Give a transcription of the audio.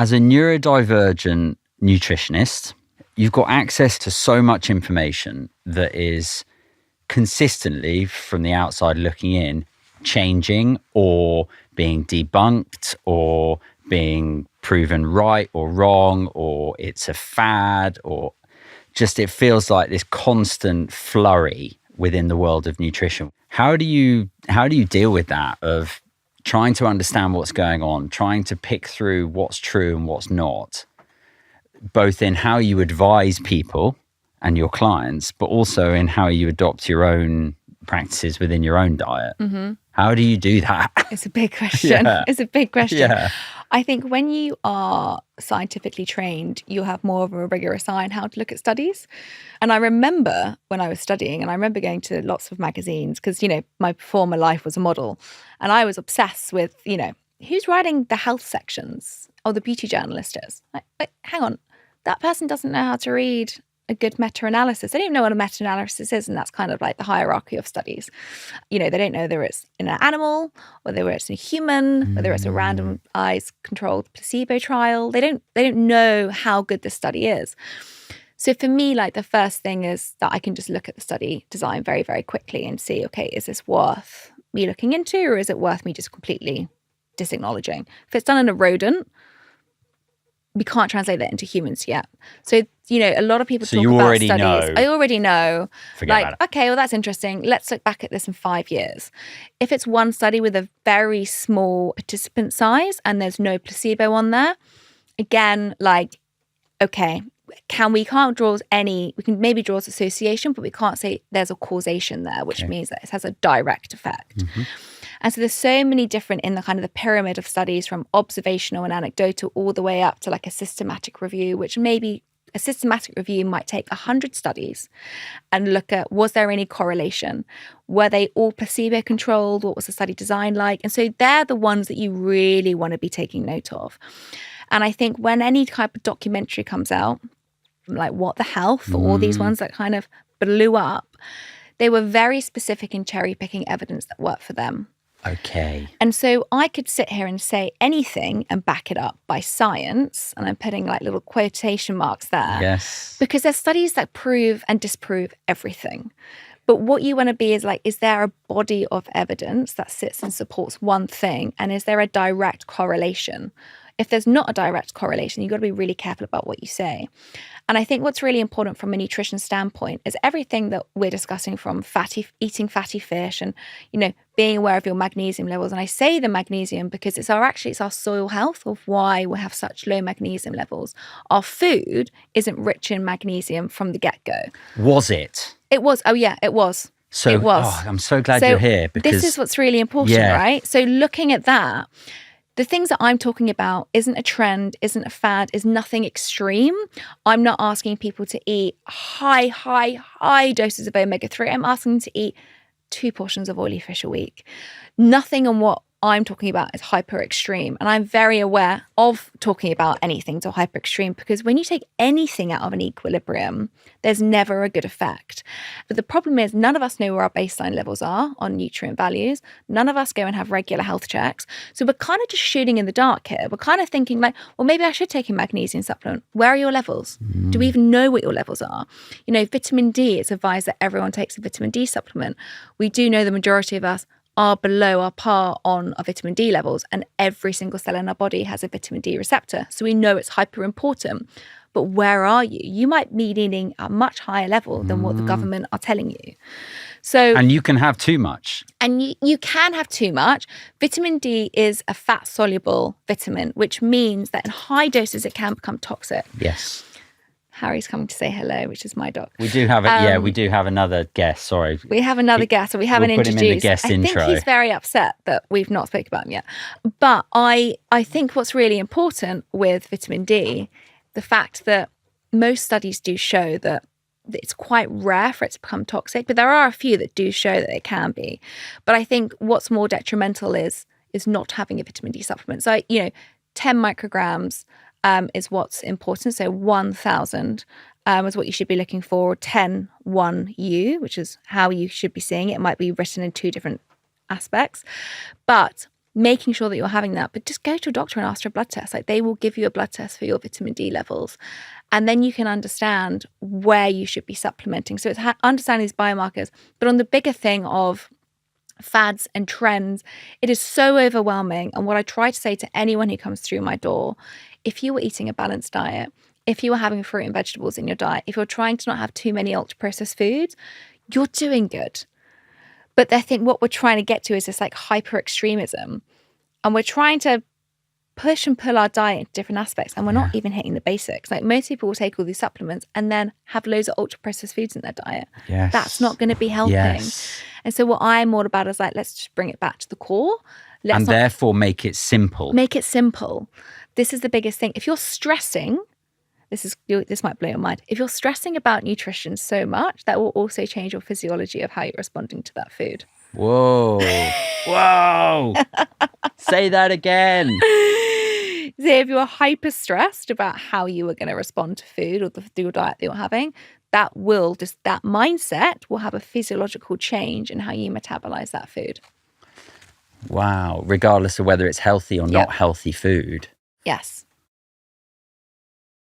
as a neurodivergent nutritionist, you've got access to so much information that is consistently, from the outside looking in, changing or being debunked or being proven right or wrong, or it's a fad, or just it feels like this constant flurry within the world of nutrition. How do you deal with that, of trying to understand what's going on, trying to pick through what's true and what's not, both in how you advise people and your clients, but also in how you adopt your own practices within your own diet? Mm-hmm. How do you do that? It's a big question. Yeah. It's a big question. Yeah. I think when you are scientifically trained, you'll have more of a rigorous eye on how to look at studies. And I remember when I was studying, and I remember going to lots of magazines because, my former life was a model. And I was obsessed with, who's writing the health sections? Oh, the beauty journalist is. Like, wait, hang on. That person doesn't know how to read a good meta-analysis. They don't even know what a meta-analysis is, and that's kind of like the hierarchy of studies. They don't know whether it's in an animal, whether it's in a human, whether it's a randomized controlled placebo trial. They don't know how good the study is. So for me, like, the first thing is that I can just look at the study design very, very quickly and see, okay, is this worth me looking into, or is it worth me just completely disacknowledging? If it's done in a rodent, we can't translate that into humans yet. So, a lot of people talk about studies. Know. I already know. Forget about it. Okay, well, that's interesting. Let's look back at this in 5 years. If it's one study with a very small participant size and there's no placebo on there, again, okay, we can't draw we can maybe draw association, but we can't say there's a causation there, which means that it has a direct effect. Mm-hmm. And so there's so many different in the kind of the pyramid of studies, from observational and anecdotal all the way up to like a systematic review, which maybe a systematic review might take 100 studies and look at, was there any correlation? Were they all placebo controlled? What was the study design like? And so they're the ones that you really want to be taking note of. And I think when any type of documentary comes out, like What the Health, or all these ones that kind of blew up, they were very specific in cherry picking evidence that worked for them. Okay. And so I could sit here and say anything and back it up by science, and I'm putting like little quotation marks there. Yes. Because there's studies that prove and disprove everything. But what you want to be is like, is there a body of evidence that sits and supports one thing? And is there a direct correlation? If there's not a direct correlation, you've got to be really careful about what you say. And I think what's really important from a nutrition standpoint is everything that we're discussing, from eating fatty fish and, being aware of your magnesium levels. And I say the magnesium because it's our soil health of why we have such low magnesium levels. Our food isn't rich in magnesium from the get-go. Was it? It was. Oh, yeah, it was. So it was. Oh, I'm so glad you're here, because this is what's really important, right? So looking at that, the things that I'm talking about isn't a trend, isn't a fad, is nothing extreme. I'm not asking people to eat high doses of omega-3. I'm asking them to eat 2 portions of oily fish a week. Nothing on what I'm talking about is hyper extreme. And I'm very aware of talking about anything to hyper extreme, because when you take anything out of an equilibrium, there's never a good effect. But the problem is, none of us know where our baseline levels are on nutrient values. None of us go and have regular health checks. So we're kind of just shooting in the dark here. We're kind of thinking like, well, maybe I should take a magnesium supplement. Where are your levels? Do we even know what your levels are? Vitamin D, it's advised that everyone takes a vitamin D supplement. We do know the majority of us are below our par on our vitamin D levels, and every single cell in our body has a vitamin D receptor. So we know it's hyper important. But where are you? You might be needing a much higher level than what the government are telling you. And you can have too much. And you can have too much. Vitamin D is a fat-soluble vitamin, which means that in high doses it can become toxic. Yes. Harry's coming to say hello, which is my dog. We do have we do have another guest. Sorry, we have another guest, so we haven't introduced. Put him in the guest intro. I think he's very upset that we've not spoken about him yet. But I think what's really important with vitamin D, the fact that most studies do show that it's quite rare for it to become toxic, but there are a few that do show that it can be. But I think what's more detrimental is not having a vitamin D supplement. So 10 micrograms. Is what's important. So 1,000 is what you should be looking for. 10, 1U, which is how you should be seeing it. It might be written in 2 different aspects. But making sure that you're having that. But just go to a doctor and ask for a blood test. Like, they will give you a blood test for your vitamin D levels. And then you can understand where you should be supplementing. So it's understanding these biomarkers. But on the bigger thing of fads and trends, it is so overwhelming. And what I try to say to anyone who comes through my door, if you were eating a balanced diet, if you were having fruit and vegetables in your diet, if you're trying to not have too many ultra processed foods, you're doing good. But I think what we're trying to get to is this like hyper extremism, and we're trying to push and pull our diet into different aspects, and we're not even hitting the basics. Like, most people will take all these supplements and then have loads of ultra processed foods in their diet. Yes. That's not going to be helping. Yes. And so what I'm all about is like, let's just bring it back to the core. Therefore make it simple. Make it simple. This is the biggest thing. If you're stressing, this might blow your mind. If you're stressing about nutrition so much, that will also change your physiology of how you're responding to that food. Whoa. Whoa. Say that again. So if you're hyper stressed about how you are going to respond to food or your diet that you're having, that mindset will have a physiological change in how you metabolize that food. Wow. Regardless of whether it's healthy or not healthy food. Yes.